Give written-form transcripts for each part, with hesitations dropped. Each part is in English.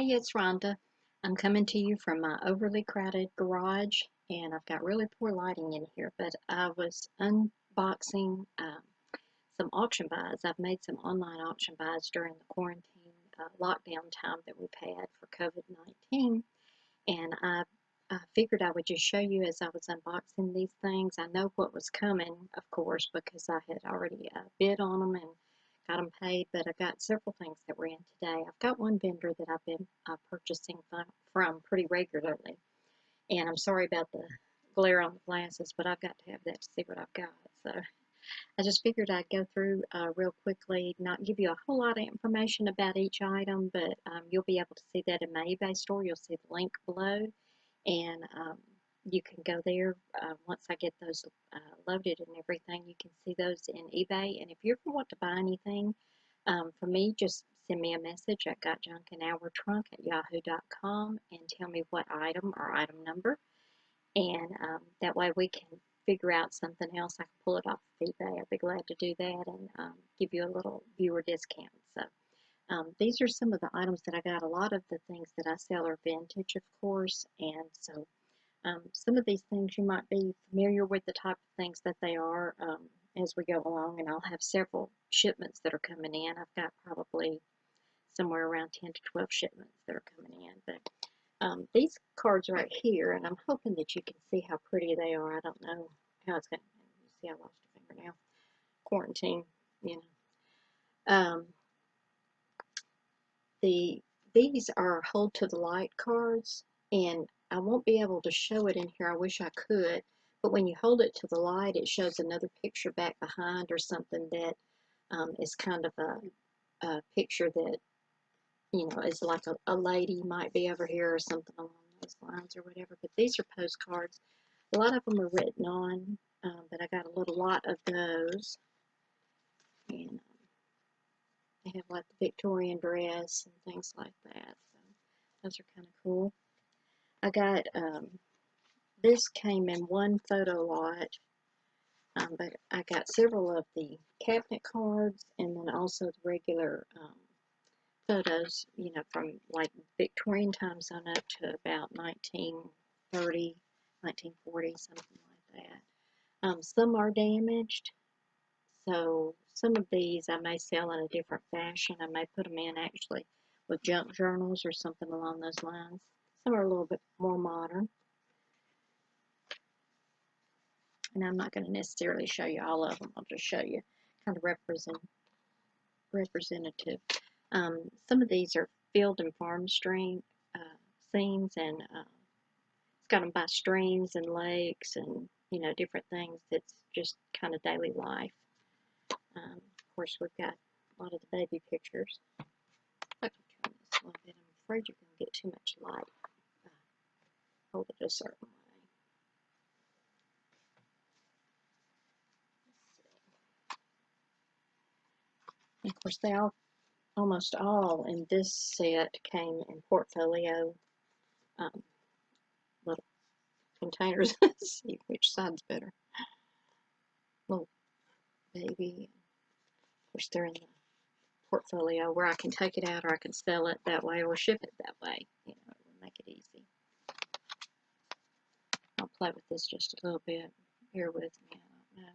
Hey, it's Rhonda. I'm coming to you from my overly crowded garage, and I've got really poor lighting in here, but I was unboxing some auction buys. I've made some online auction buys during the quarantine lockdown time that we've had for COVID-19, and I figured I would just show you as I was unboxing these things. I know what was coming, of course, because I had already bid on them and got them paid, but I got several things that were in today. I've got one vendor that I've been purchasing from pretty regularly, and I'm sorry about the glare on the glasses, but I've got to have that to see what I've got. So I just figured I'd go through real quickly, not give you a whole lot of information about each item, but you'll be able to see that in my eBay store. You'll see the link below, and you can go there once I get those loaded and everything. You can see those in eBay, and if you ever want to buy anything from me, just send me a message at gotjunkandhourtrunk@yahoo.com and tell me what item or item number, and that way we can figure out something else. I can pull it off of eBay. I'd be glad to do that and give you a little viewer discount. So these are some of the items that I got. A lot of the things that I sell are vintage, of course, and so some of these things you might be familiar with the type of things that they are as we go along, and I'll have several shipments that are coming in. I've got probably somewhere around 10 to 12 shipments that are coming in. But these cards right here, and I'm hoping that you can see how pretty they are. I don't know how it's going to, you see I lost a finger now. Quarantine, you know. These are hold to the light cards, and I won't be able to show it in here. I wish I could, but when you hold it to the light, it shows another picture back behind or something that is kind of a picture that, you know, is like a lady might be over here or something along those lines or whatever. But these are postcards. A lot of them are written on, but I got a little lot of those. And they have like the Victorian dress and things like that. So those are kind of cool. I got, this came in one photo lot, but I got several of the cabinet cards and then also the regular photos, you know, from like Victorian times on up to about 1930, 1940, something like that. Some are damaged, so some of these I may sell in a different fashion. I may put them in actually with junk journals or something along those lines. Some are a little bit more modern. And I'm not going to necessarily show you all of them. I'll just show you kind of representative. Some of these are field and farm scenes, and it's got them by streams and lakes and, you know, different things. It's just kind of daily life. Of course, we've got a lot of the baby pictures. I can turn this a little bit. I'm afraid you're going to get too much light. Hold it a certain way. And of course, almost all in this set came in portfolio little containers. Let's see which side's better. Little baby. Of course, they're in the portfolio where I can take it out or I can sell it that way or ship it that way. You know, it would make it easy. I'll play with this just a little bit. Bear with me. I don't know.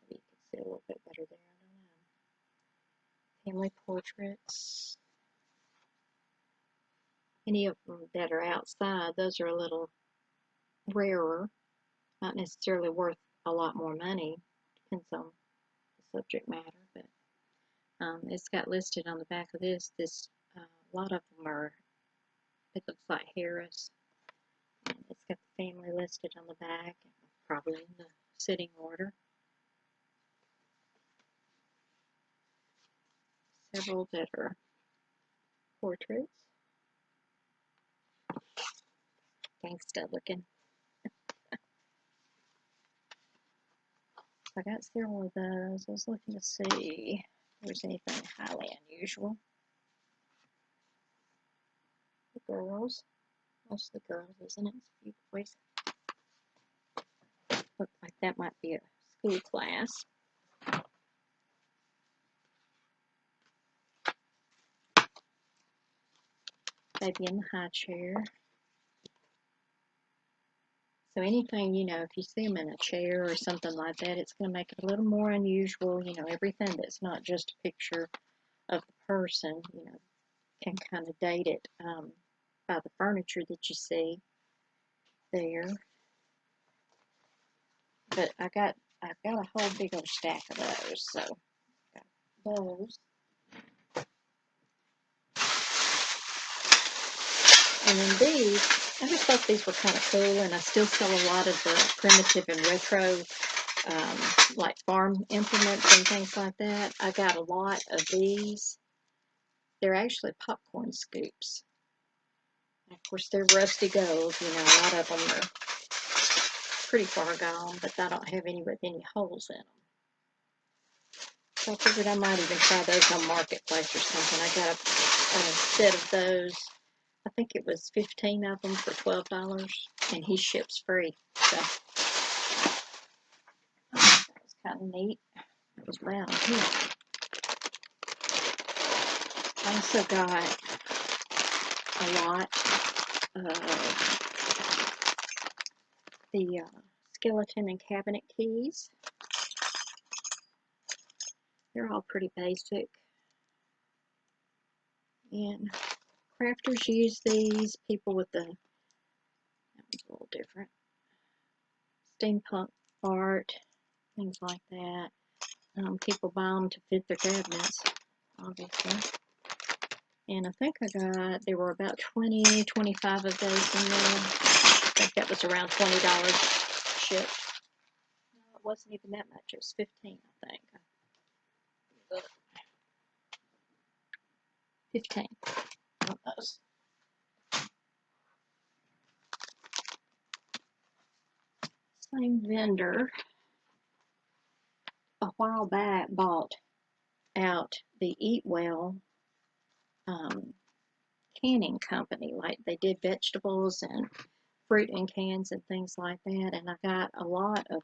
Maybe you can see a little bit better there. I don't know. Family portraits. Any of them that are outside, those are a little rarer. Not necessarily worth a lot more money. Depends on the subject matter, but it's got listed on the back of this. A lot of them are, it looks like Harris. And it's got the family listed on the back, probably in the sitting order. Several that are portraits. Gangsta looking. I got several of those. I was looking to see if there's anything highly unusual. The girls. Most of the girls, isn't it? It's a few boys. Look like that might be a school class. baby in the high chair. So anything, you know, if you see them in a chair or something like that, it's going to make it a little more unusual. You know, everything that's not just a picture of the person, you know, can kind of date it by the furniture that you see there. But I've got a whole big old stack of those, so got those. And then these, I just thought these were kind of cool, and I still sell a lot of the primitive and retro, like farm implements and things like that. I got a lot of these. They're actually popcorn scoops. Of course, they're rusty gold. You know, a lot of them are pretty far gone, but I don't have any with any holes in them. So I figured I might even try those on Marketplace or something. I got a set of those. I think it was 15 of them for $12, and he ships free. So that was kind of neat. It was loud here. I also got a lot of the skeleton and cabinet keys. They're all pretty basic. And crafters use these. People with the, that one's a little different, steampunk art, things like that. People buy them to fit their cabinets, obviously. And I think there were about 20, 25 of those in there. I think that was around $20 shipped. No, it wasn't even that much. It was 15, I think. 15 of those. Same vendor a while back bought out the Eat Well canning company. Like, they did vegetables and fruit in cans and things like that. And I got a lot of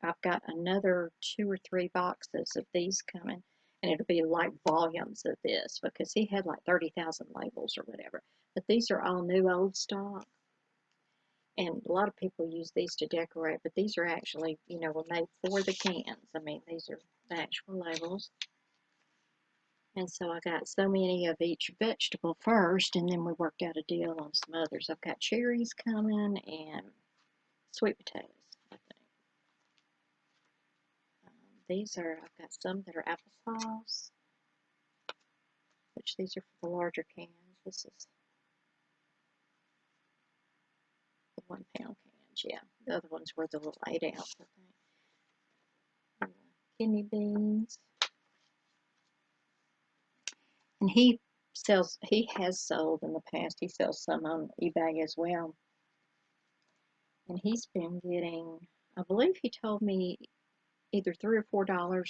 I've got another 2 or 3 boxes of these coming. And it'll be like volumes of this, because he had like 30,000 labels or whatever. But these are all new old stock. And a lot of people use these to decorate, but these are actually, you know, were made for the cans. I mean, these are the actual labels. And so I got so many of each vegetable first, and then we worked out a deal on some others. I've got cherries coming and sweet potatoes, I think. I've got some that are applesauce, which these are for the larger cans. This is the 1 pound cans, yeah. The other ones were the little 8 ounce, I think. And kidney beans. And he has sold in the past. He sells some on eBay as well. And he's been getting, I believe he told me, either $3 or $4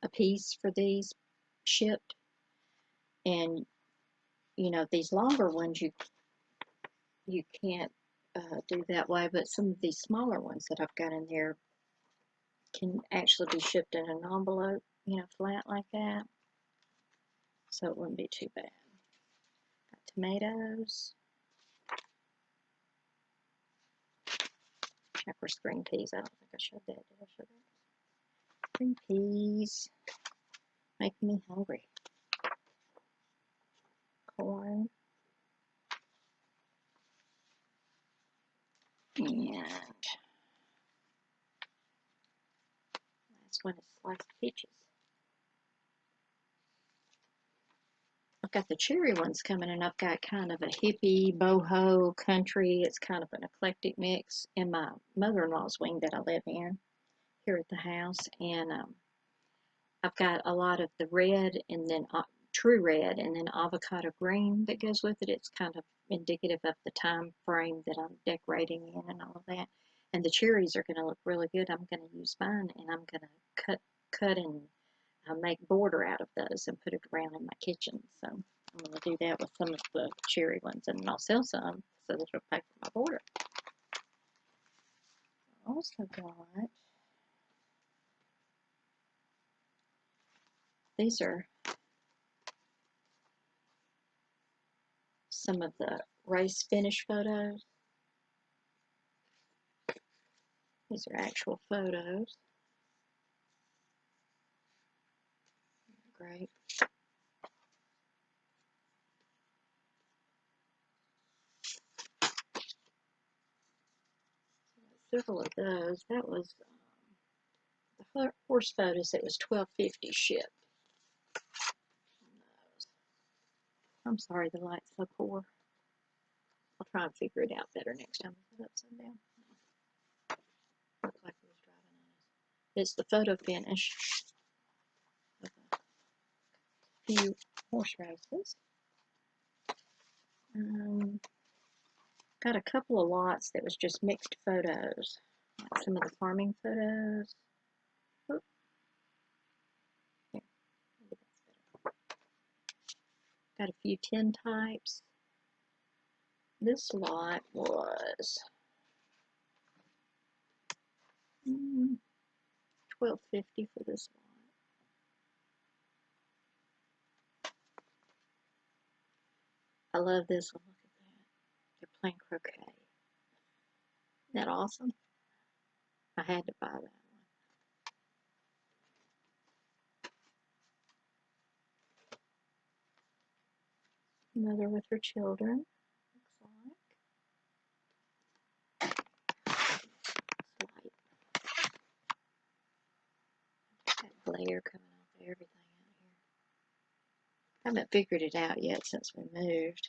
a piece for these shipped. And, you know, these longer ones you can't do that way, but some of these smaller ones that I've got in there can actually be shipped in an envelope, you know, flat like that. So it wouldn't be too bad. Got tomatoes. Of course, green peas. I don't think I showed that. Did I show that? Green peas. Making me hungry. Corn. And last one is sliced peaches. I've got the cherry ones coming, and I've got kind of a hippie, boho, country. It's kind of an eclectic mix in my mother-in-law's wing that I live in here at the house. And I've got a lot of the red, and then true red, and then avocado green that goes with it. It's kind of indicative of the time frame that I'm decorating in and all of that. And the cherries are going to look really good. I'm going to use mine, and I'm going to cut and make border out of those and put it around in my kitchen. So I'm going to do that with some of the cherry ones, and I'll sell some so that it'll pay for my border. I also got, these are some of the race finish photos. These are actual photos. Great. Several of those. That was the horse photos. It was $12.50 shipped. I'm sorry, the light's so poor. I'll try and figure it out better next time. Is it upside down? No. Looks like it was driving on us. It's the photo finish of a few horse races. Got a couple of lots that was just mixed photos, like some of the farming photos. Oh. Here, maybe that's better. Got a few tin types. This lot was $12.50 for this lot. I love this one. Look at that. They're playing croquet. Isn't that awesome? I had to buy that one. Mother with her children. Looks like. It's light. That glare coming off of everything out here. I haven't figured it out yet since we moved.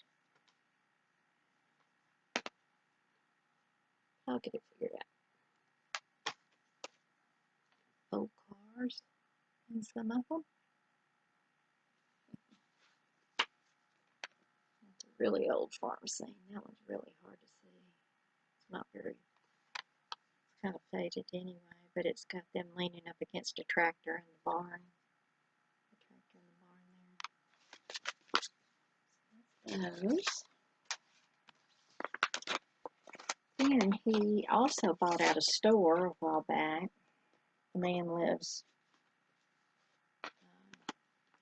I'll get it figured out. Old cars and some of them. That's a really old farm scene. That one's really hard to see. It's not very, it's kind of faded anyway, but it's got them leaning up against a tractor in the barn. The tractor in the barn there. Those. And he also bought out a store a while back. The man lives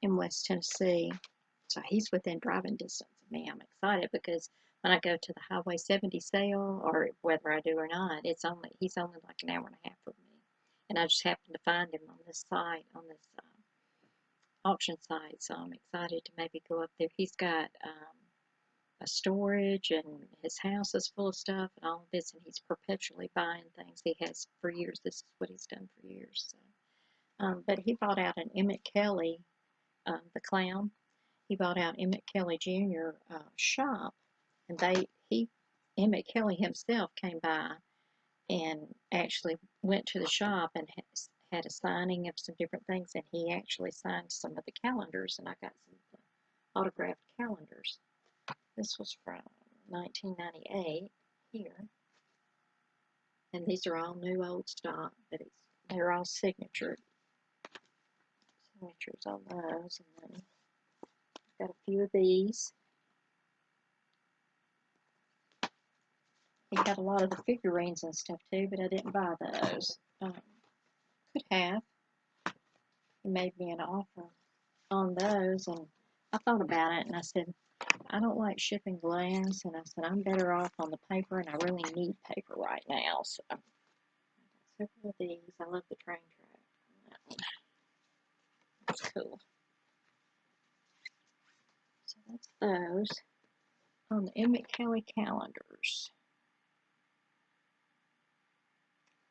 in West Tennessee, so he's within driving distance of me. I'm excited because when I go to the Highway 70 sale, or whether I do or not, he's only like an hour and a half from me, and I just happened to find him on this site, on this auction site. So I'm excited to maybe go up there. He's got a storage, and his house is full of stuff and all of this, and he's perpetually buying things. He has for years. This is what he's done for years. So, but he bought out an Emmett Kelly, the clown. He bought out Emmett Kelly Jr. Shop, and Emmett Kelly himself came by and actually went to the shop and had a signing of some different things, and he actually signed some of the calendars, and I got some autographed calendars. This was from 1998 here, and these are all new old stock, but they're all signatures on those, and then got a few of these. He got a lot of the figurines and stuff too, but I didn't buy those. Could have. He made me an offer on those, and I thought about it, and I said, I don't like shipping glass, and I said, I'm better off on the paper, and I really need paper right now. So I got several of these. I love the train track on that one. That's cool. So that's those. On the Emmett Kelly calendars,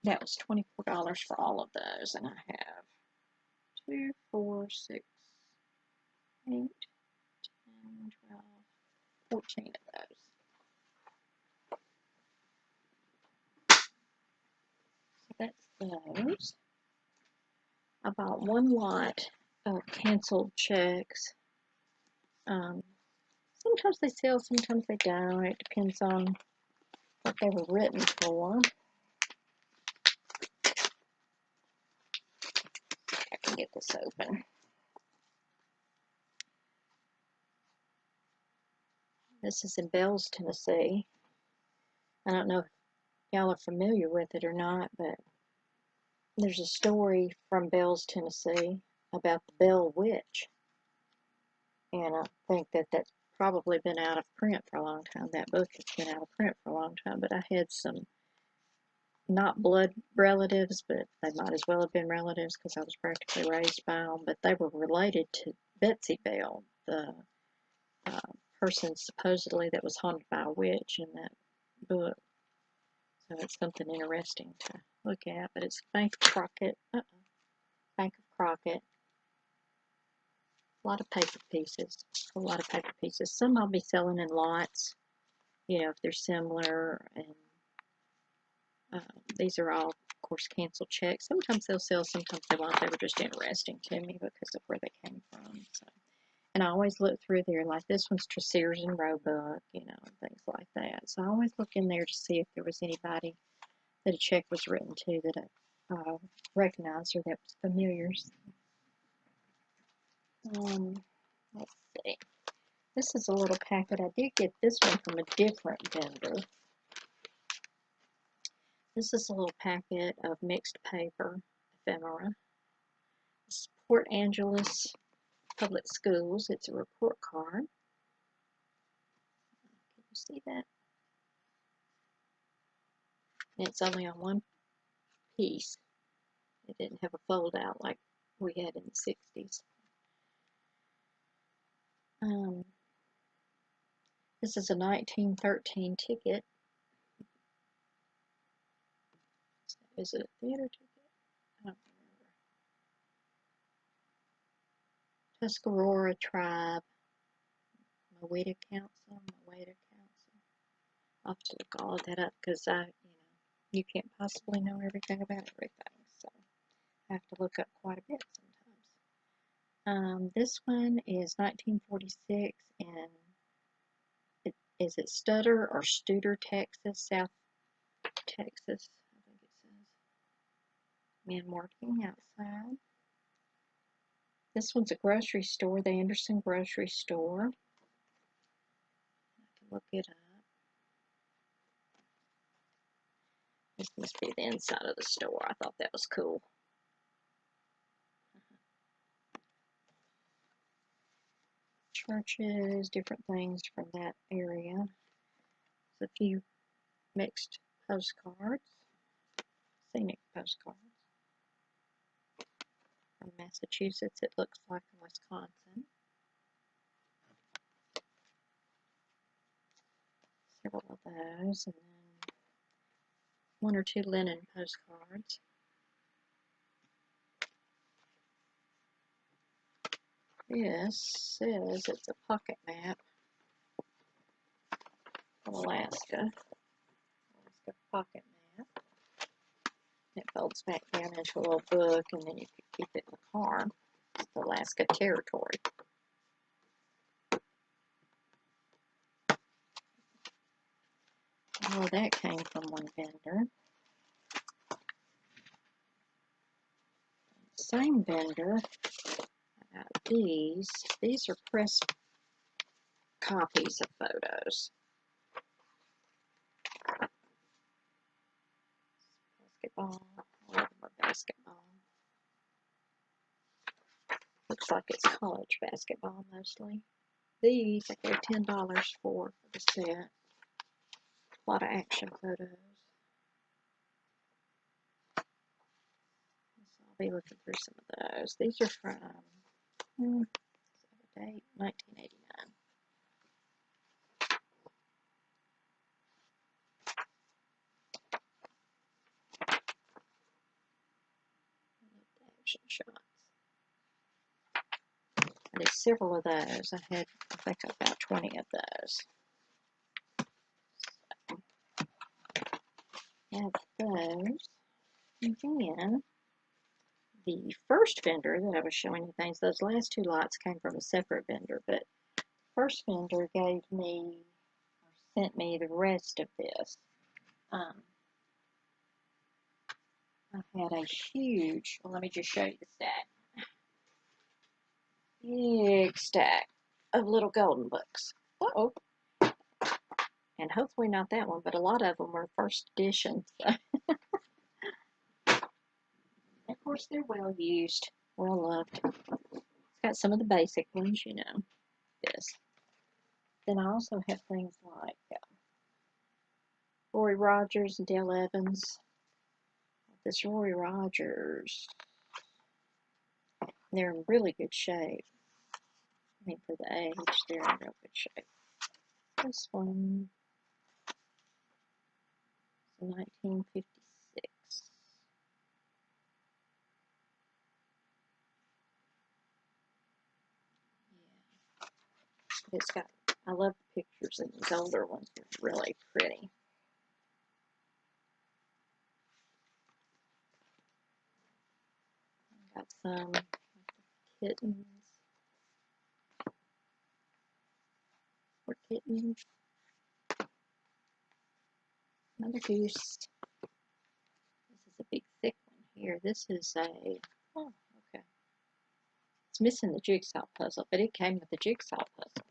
that was $24 for all of those, and I have 2, 4, 6, 8, 10, 12, 14 of those. So that's those. I bought one lot of canceled checks. Sometimes they sell, sometimes they don't. It depends on what they were written for. I can get this open. This is in Bells, Tennessee. I don't know if y'all are familiar with it or not, but there's a story from Bells, Tennessee about the Bell Witch. And I think that that's probably been out of print for a long time. That book has been out of print for a long time, but I had some not blood relatives, but they might as well have been relatives because I was practically raised by them, but they were related to Betsy Bell, the person supposedly that was haunted by a witch in that book. So it's something interesting to look at, but it's Bank of Crockett. Bank of Crockett. A lot of paper pieces. A lot of paper pieces. Some I'll be selling in lots, you know, if they're similar. And these are all, of course, canceled checks. Sometimes they'll sell, sometimes they won't. They were just interesting to me because of where they came from. So, and I always look through there, like this one's Sears and Roebuck, you know, and things like that. So I always look in there to see if there was anybody that a check was written to that I recognized or that was familiar. Let's see. This is a little packet. I did get this one from a different vendor. This is a little packet of mixed paper ephemera. It's Port Angeles Public Schools. It's a report card. Can you see that? And it's only on one piece. It didn't have a fold out like we had in the 60s. This is a 1913 ticket. Is it a theater ticket? I don't remember. Tuscarora Tribe. Mawida Council. I'll have to look all of that up because you can't possibly know everything about everything. So I have to look up quite a bit sometimes. This one is 1946 and is it Stutter or Studer, Texas, South Texas, I think it says. Man working outside. This one's a grocery store, the Anderson Grocery Store. I can look it up. This must be the inside of the store. I thought that was cool. Churches, different things from that area. There's a few mixed postcards, scenic postcards. From Massachusetts, it looks like, in Wisconsin. Several of those, and then one or two linen postcards. This says it's a pocket map of Alaska. Alaska pocket map. It folds back down into a little book, and then you can keep it in the car. It's Alaska Territory. Oh, that came from one vendor. Same vendor. These are press copies of photos. Basketball, basketball. Looks like it's college basketball mostly. These I gave $10 for the set. A lot of action photos. So I'll be looking through some of those. These are from date 1989. Action shots. I did several of those. I had, I think, about 20 of those. So, I have those. And then the first vendor that I was showing you things, those last two lots came from a separate vendor, but the first vendor gave me, or sent me the rest of this. I had a huge, well, let me just show you the stack. Big stack of little golden books. Uh-oh. And hopefully not that one, but a lot of them were first edition. So. Of course, they're well used, well loved. It's got some of the basic ones, you know. This. Then I also have things like Roy Rogers and Dale Evans. This Roy Rogers, they're in really good shape. I mean, for the age, they're in real good shape. This one is 1956. Yeah, it's got, I love the pictures in these older ones. They're really pretty. Got some kittens. More kittens. Another goose. This is a big thick one here. This is a, oh, okay. It's missing the jigsaw puzzle, but it came with the jigsaw puzzle.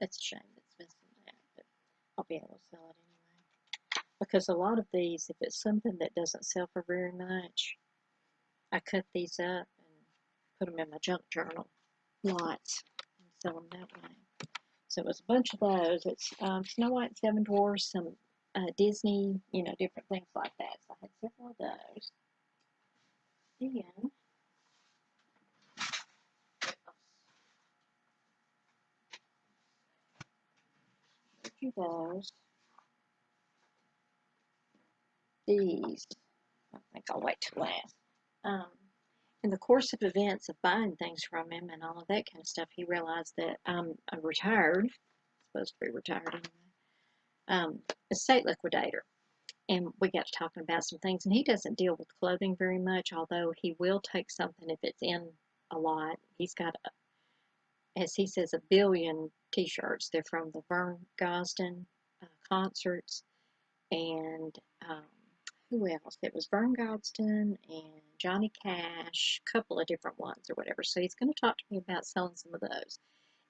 It's a shame it's missing that, but I'll be able to sell it anyway. Because a lot of these, if it's something that doesn't sell for very much, I cut these up and put them in my junk journal lots and sell them that way. So it was a bunch of those. It's Snow White and Seven Dwarfs, some Disney, you know, different things like that. So I had several of those. Then, a few of those. These, I think I'll wait till last. In the course of events of buying things from him and all of that kind of stuff, he realized that I'm retired, supposed to be retired anyway, estate liquidator. And we got to talking about some things, and he doesn't deal with clothing very much, although he will take something if it's in a lot. He's got, as he says, 1 billion t-shirts. They're from the Vern Gosdin concerts, and who else? It was Vern Gosdin and Johnny Cash, a couple of different ones or whatever. So he's going to talk to me about selling some of those.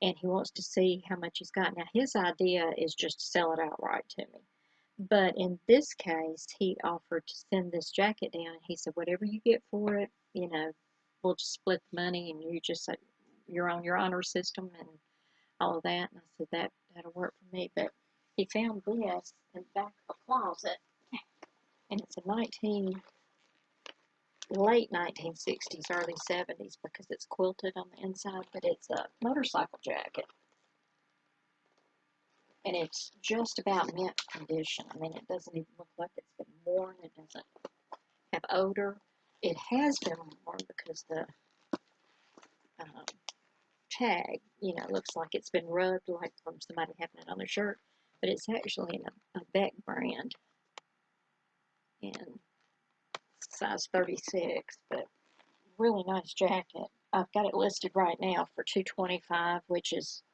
And he wants to see how much he's got. Now, his idea is just to sell it outright to me. But in this case, he offered to send this jacket down. And he said, whatever you get for it, you know, we'll just split the money and you just, you're on your honor system and all of that. And I said, that'll work for me. But he found this in the back of a closet. And it's a late 1960s, early 70s, because it's quilted on the inside, but it's a motorcycle jacket. And it's just about mint condition. I mean, it doesn't even look like it's been worn. It doesn't have odor. It has been worn because the tag, you know, looks like it's been rubbed, like from somebody having it on their shirt. But it's actually in a Beck brand. And size 36, but really nice jacket. I've got it listed right now for $225, which is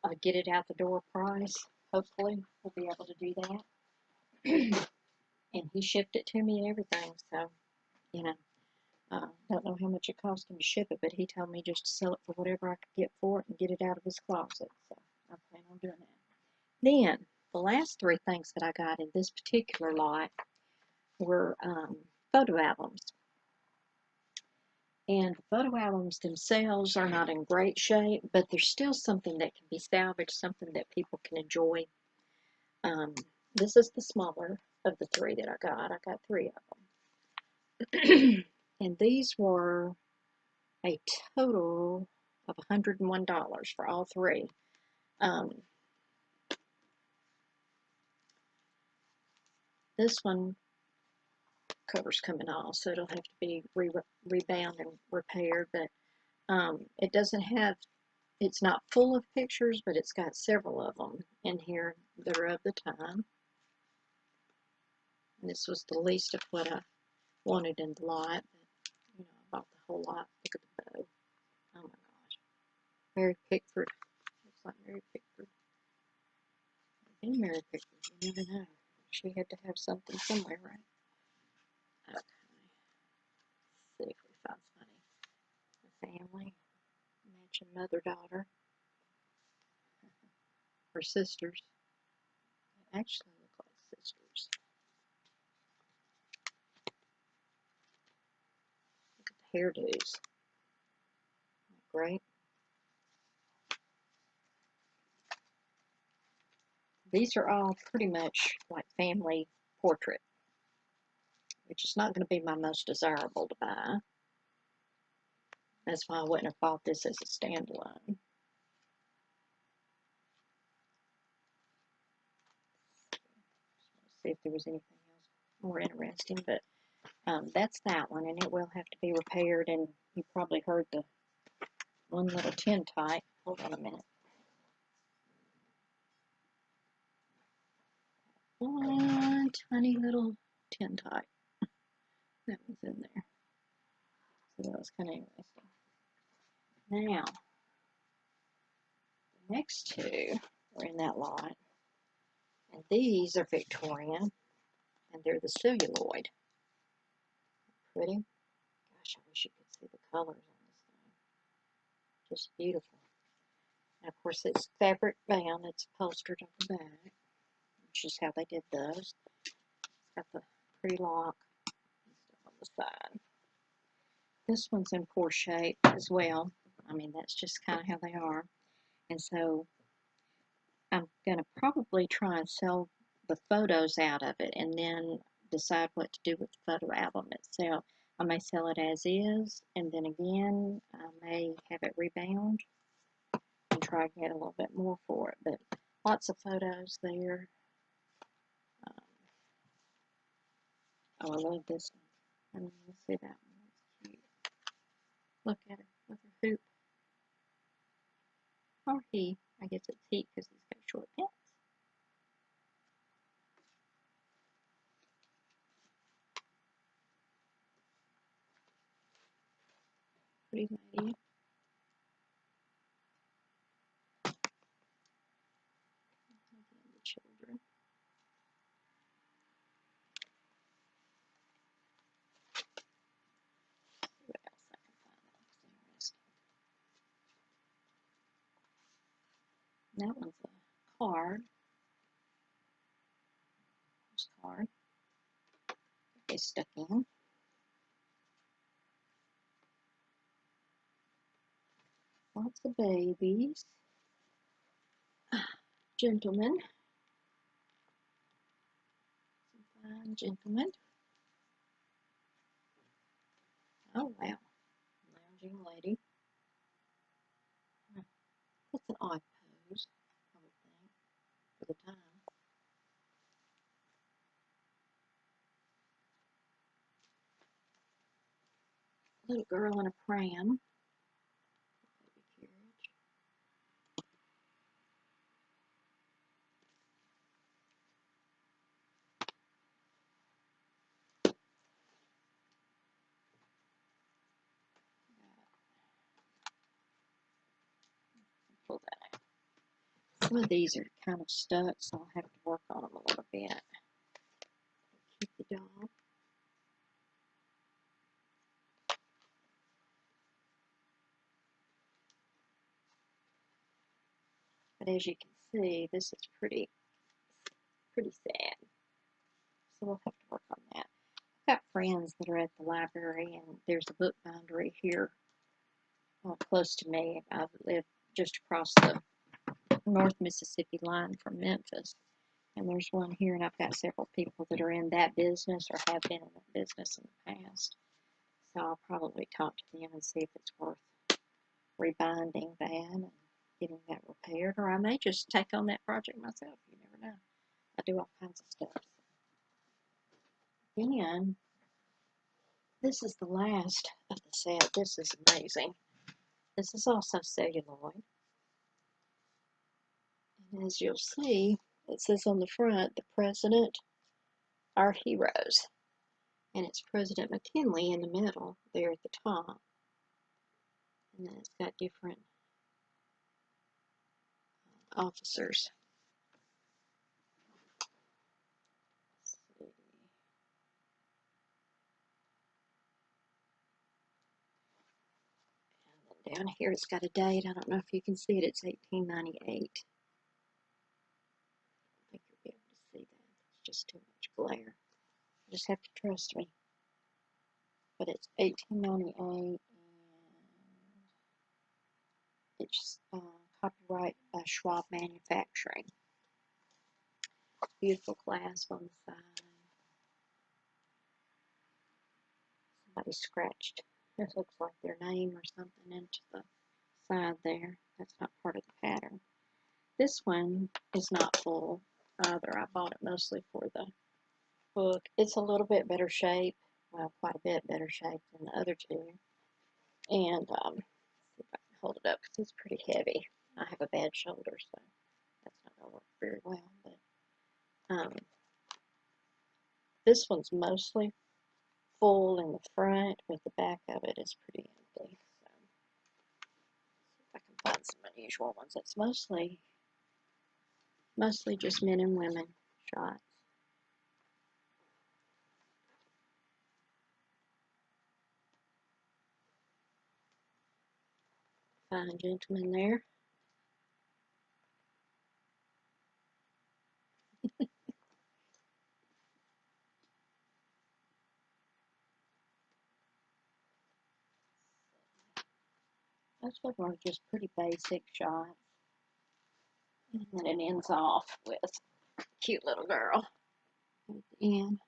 a get it out the door price. Hopefully, we'll be able to do that. And he shipped it to me and everything, so, you know, don't know how much it cost him to ship it, but he told me just to sell it for whatever I could get for it and get it out of his closet, so I plan on doing that. Then, the last 3 things that I got in this particular lot were photo albums. And the photo albums themselves are not in great shape, but there's still something that can be salvaged, something that people can enjoy. This is the smaller of the 3 that I got. I got 3 of them. And these were a total of $101 for all 3. This one cover's coming off, so it'll have to be rebound and repaired, but it doesn't have, it's not full of pictures, but it's got several of them in here that are of the time. And this was the least of what I wanted in the lot, but, you know, I bought the whole lot. Look at the bow. Oh my gosh. Mary Pickford. Looks like Mary Pickford. Maybe Mary Pickford, you never know. She had to have something somewhere, right? Okay. Let's see if we find somebody. The family. Matching mother-daughter. Or sisters. They actually look like sisters. Look at the hairdos. Great. These are all pretty much like family portrait, which is not going to be my most desirable to buy. That's why I wouldn't have bought this as a standalone. Let's see if there was anything else more interesting, but that's that one, and it will have to be repaired, and you probably heard the one little tintype. Hold on a minute. One tiny little tintype that was in there. So that was kind of interesting. Now, the next two are in that lot, and these are Victorian, and they're the celluloid. Pretty. Gosh, I wish you could see the colors on this thing. Just beautiful. And of course, it's fabric bound. It's upholstered on the back, which is how they did those. It's got the pretty lock and stuff on the side. This one's in poor shape as well. I mean, that's just kind of how they are. And so I'm going to probably try and sell the photos out of it and then decide what to do with the photo album itself. I may sell it as is, and then again, I may have it rebound and try to get a little bit more for it. But lots of photos there. Oh, I love this one. I mean, let's see that one. That's cute. Look at her with her hoop. Or he. I guess it's he because he's got short pants. Pretty lady. The children. What else I can find that looks interesting. That one's a card. Card. They stuck in. Lots of babies. Gentlemen. Some fine gentlemen. Oh wow. Lounging lady. That's an odd pose, I would think, for the time. Little girl in a pram. Baby carriage. Pull that out. Some of these are kind of stuck, so I'll have to work on them a little bit. Keep the dog. But as you can see, this is pretty sad. So we'll have to work on that. I've got friends that are at the library, and there's a book bindery here close to me. I live just across the North Mississippi line from Memphis. And there's one here, and I've got several people that are in that business or have been in that business in the past. So I'll probably talk to them and see if it's worth rebinding that and getting that repaired. Or I may just take on that project myself. You never know. I do all kinds of stuff. Then, this is the last of the set. This is amazing. This is also celluloid. And as you'll see, it says on the front, the President, our heroes. And it's President McKinley in the middle, there at the top. And then it's got different officers. And then down here it's got a date. I don't know if you can see it. It's 1898. I think you'll be able to see that. It's just too much glare. You just have to trust me. But it's 1898, and it's copyright by Schwab Manufacturing. Beautiful clasp on the side. Somebody scratched, this looks like their name or something into the side there. That's not part of the pattern. This one is not full either. I bought it mostly for the book. It's a little bit better shape, well, quite a bit better shape than the other two. And see if I can hold it up because it's pretty heavy. I have a bad shoulder, so that's not going to work very well. But this one's mostly full in the front, but the back of it is pretty empty. So see if I can find some unusual ones. It's mostly just men and women shots. Fine gentleman there. Most of them are just pretty basic shots. And then it ends off with a cute little girl at the end.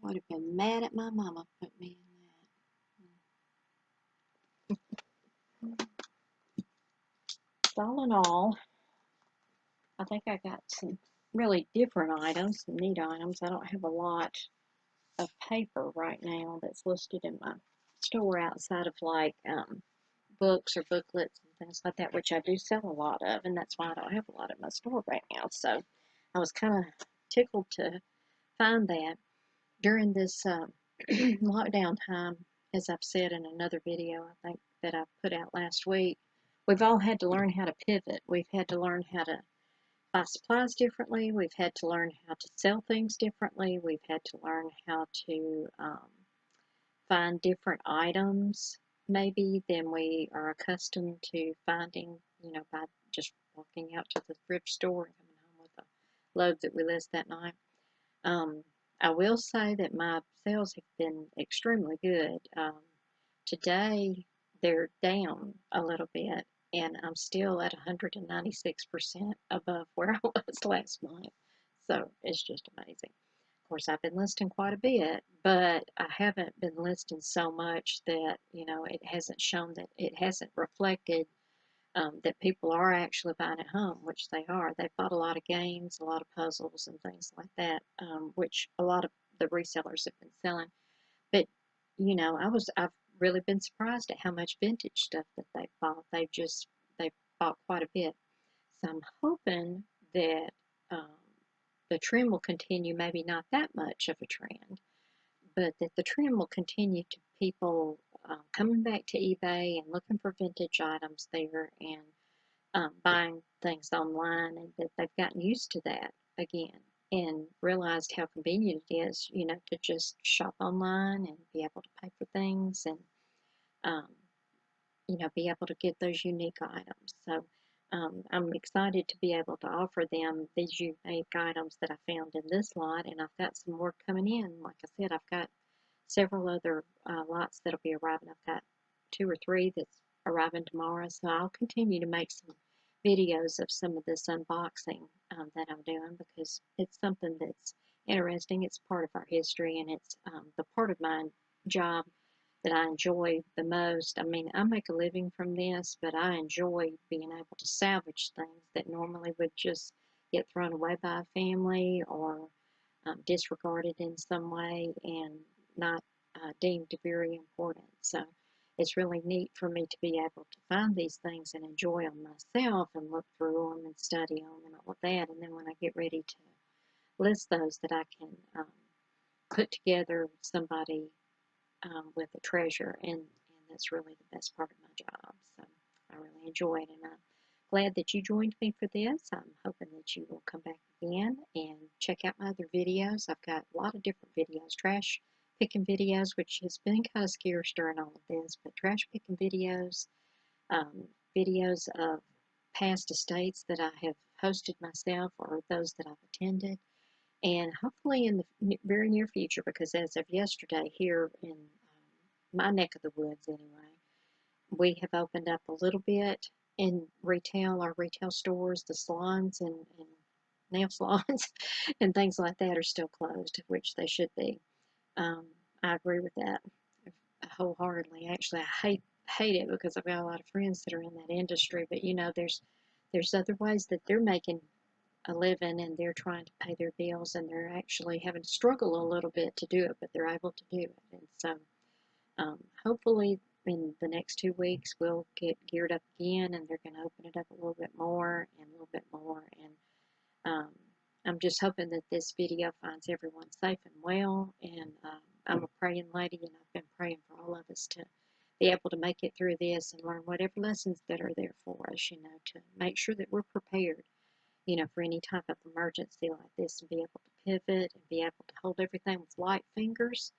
I would have been mad at my mama put me in that. So all in all, I think I got some really different items, some neat items. I don't have a lot of paper right now that's listed in my store outside of like books or booklets and things like that, which I do sell a lot of, and that's why I don't have a lot at my store right now. So I was kind of tickled to find that during this lockdown time, as I've said in another video, I think that I put out last week. We've all had to learn how to pivot. We've had to learn how to buy supplies differently. We've had to learn how to sell things differently. We've had to learn how to find different items maybe than we are accustomed to finding, by just walking out to the thrift store and coming home with a load that we list that night. I will say that my sales have been extremely good. Today they're down a little bit, and I'm still at 196% above where I was last month. So it's just amazing. Of course, I've been listing quite a bit, but I haven't been listing so much that, it hasn't shown that it hasn't reflected that people are actually buying at home, which they are. They've bought a lot of games, a lot of puzzles, and things like that, which a lot of the resellers have been selling. But I've really been surprised at how much vintage stuff that they've bought. They've bought quite a bit. So I'm hoping that the trend will continue. Maybe not that much of a trend, but that the trend will continue to people coming back to eBay and looking for vintage items there and buying things online, and that they've gotten used to that again and realized how convenient it is, to just shop online and be able to pay for things and, um, be able to get those unique items. So I'm excited to be able to offer them these unique items that I found in this lot, and I've got some more coming in. Like I said, I've got several other lots that'll be arriving. I've got 2 or 3 that's arriving tomorrow, so I'll continue to make some videos of some of this unboxing that I'm doing because it's something that's interesting. It's part of our history, and it's the part of my job that I enjoy the most. I mean, I make a living from this, but I enjoy being able to salvage things that normally would just get thrown away by a family or disregarded in some way and not deemed very important. So it's really neat for me to be able to find these things and enjoy them myself and look through them and study them and all of that. And then when I get ready to list those, that I can put together somebody with a treasure, and that's really the best part of my job. So I really enjoy it, and I'm glad that you joined me for this. I'm hoping that you will come back again and check out my other videos. I've got a lot of different videos, trash picking videos, which has been kind of scarce during all of this, but trash picking videos, videos of past estates that I have hosted myself or those that I've attended, and hopefully in the very near future, because as of yesterday here in my neck of the woods anyway, we have opened up a little bit in retail, our retail stores, the salons and nail salons and things like that are still closed, which they should be. I agree with that wholeheartedly. Actually, I hate it because I've got a lot of friends that are in that industry, but there's other ways that they're making a living and they're trying to pay their bills and they're actually having to struggle a little bit to do it, but they're able to do it. And so hopefully in the next 2 weeks we'll get geared up again and they're going to open it up a little bit more and a little bit more. And um, I'm just hoping that this video finds everyone safe and well. And I'm a praying lady and I've been praying for all of us to be able to make it through this and learn whatever lessons that are there for us, to make sure that we're prepared, for any type of emergency like this and be able to pivot and be able to hold everything with light fingers,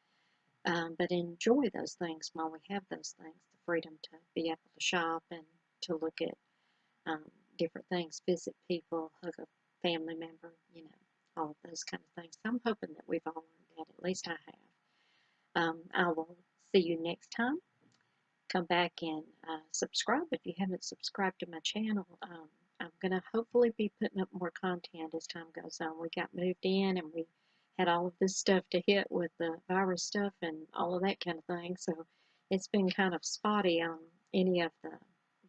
but enjoy those things while we have those things, the freedom to be able to shop and to look at different things, visit people, hug a family member, all of those kind of things. So I'm hoping that we've all learned that, at least I have. I will see you next time. Come back and subscribe if you haven't subscribed to my channel. I'm going to hopefully be putting up more content as time goes on. We got moved in and we had all of this stuff to hit with the virus stuff and all of that kind of thing. So it's been kind of spotty on any of the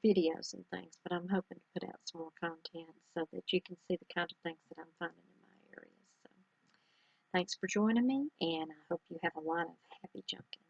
videos and things, but I'm hoping to put out some more content so that you can see the kind of things that I'm finding in my areas. So thanks for joining me, and I hope you have a lot of happy junking.